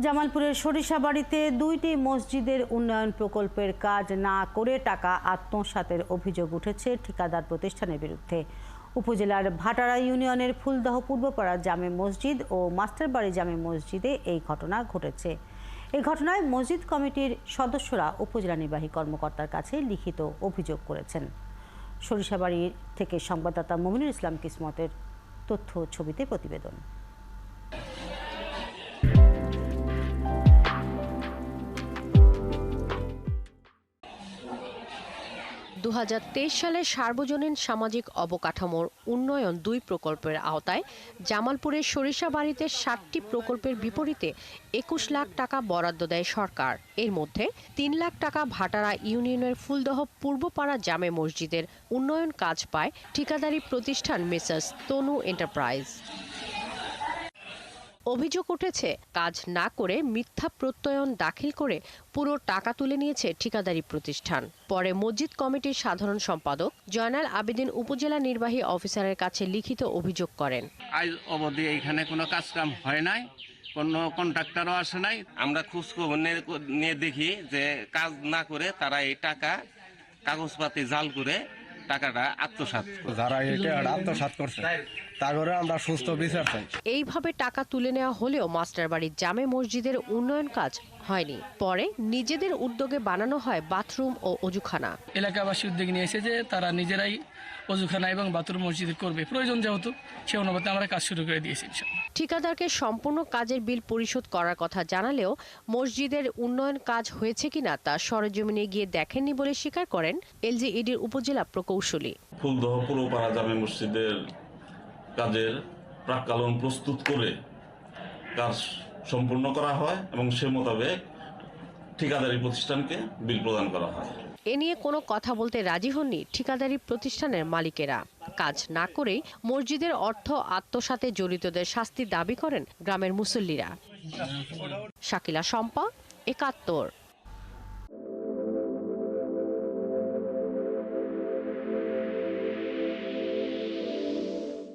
জামালপুরের সরিষাবাড়িতে দুইটি মসজিদের উন্নয়ন প্রকল্পের কাজ না করে টাকা আত্মসাতের অভিযোগ উঠেছে ঠিকাদার প্রতিষ্ঠানের বিরুদ্ধে। উপজেলার ভাটারা ইউনিয়নের ফুলদহ পূর্বপাড়া জামে মসজিদ ও মাস্টারবাড়ি জামে মসজিদে এই ঘটনা ঘটেছে। এই ঘটনায় মসজিদ কমিটির সদস্যরা উপজেলা নির্বাহী কর্মকর্তার কাছে লিখিত অভিযোগ করেছেন। সরিষাবাড়ি থেকে সংবাদদাতা মমিনুল ইসলাম কিসমতের তথ্য ছবিতে প্রতিবেদন। 2023 সালে সার্বজনীন সামাজিক অবকাঠামোর উন্নয়ন 2 প্রকল্পের আওতায় জামালপুরের সরিষাবাড়িতে 7টি প্রকল্পের বিপরীতে 21 লাখ টাকা বরাদ্দ দেয় সরকার। এর মধ্যে 3 লাখ টাকা ভাটারা ইউনিয়নের ফুলদহ পূর্বপাড়া জামে মসজিদের উন্নয়ন কাজ পায় ঠিকাদারি প্রতিষ্ঠান মেসার্স তনু এন্টারপ্রাইজ। অভিযোগ উঠেছে, কাজ না করে মিথ্যা প্রত্যয়ন দাখিল করে পুরো টাকা তুলে নিয়েছে ঠিকাদারি প্রতিষ্ঠান। পরে মসজিদ কমিটির সাধারণ সম্পাদক জয়নাল আবেদিন উপজেলা নির্বাহী অফিসারের কাছে লিখিত অভিযোগ করেন। আজ অবধি এখানে কোনো কাজকাম হয় নাই, কোনো কন্ট্রাক্টরও আসে নাই। আমরা খোঁজখবর নিয়ে দেখি যে কাজ না করে তারা এই টাকা কাগজপাতি জাল করে টাকাটা আত্মসাৎ, যারা এটা আত্মসাৎ করছে তারপরে আমরা সুস্থ বিচার চাই। এইভাবে টাকা তুলে নেওয়া হলেও মাস্টারবাড়ির জামে মসজিদের উন্নয়ন কাজ হয়নি। পরে নিজেদের উদ্যোগে বানানো হয় বাথরুম ও অজুখানা। এলাকাবাসী উদ্যোগ নিয়েছে যে তারা নিজেরাই অজুখানা এবং বাথরুম মসজিদ করবে, প্রয়োজন যেহেতু সে অনুপাতে আমরা কাজ শুরু করে দিয়েছি। ঠিকাদারকে সম্পূর্ণ কাজের বিল পরিশোধ করার কথা জানালেও মসজিদের উন্নয়ন কাজ হয়েছে কিনা তা সরেজমিনে গিয়ে দেখেননি বলে স্বীকার করেন এলজিইডির উপজেলা প্রকৌশলী। ফুলদহ পূর্বপাড়া জামে মসজিদের কাজের প্রাক্কালন প্রস্তুত করে কাজ সম্পূর্ণ করা হয় এবং সে মোতাবেক ঠিকাদারি প্রতিষ্ঠানকে বিল প্রদান করা হয়। এ নিয়ে কোনো কথা বলতে রাজি হননি ঠিকাদারি প্রতিষ্ঠানের মালিকেরা। কাজ না করেই মসজিদের অর্থ আত্মসাতে জড়িতদের শাস্তি দাবি করেন গ্রামের মুসল্লিরা। শাকিলা শম্পা, ৭১।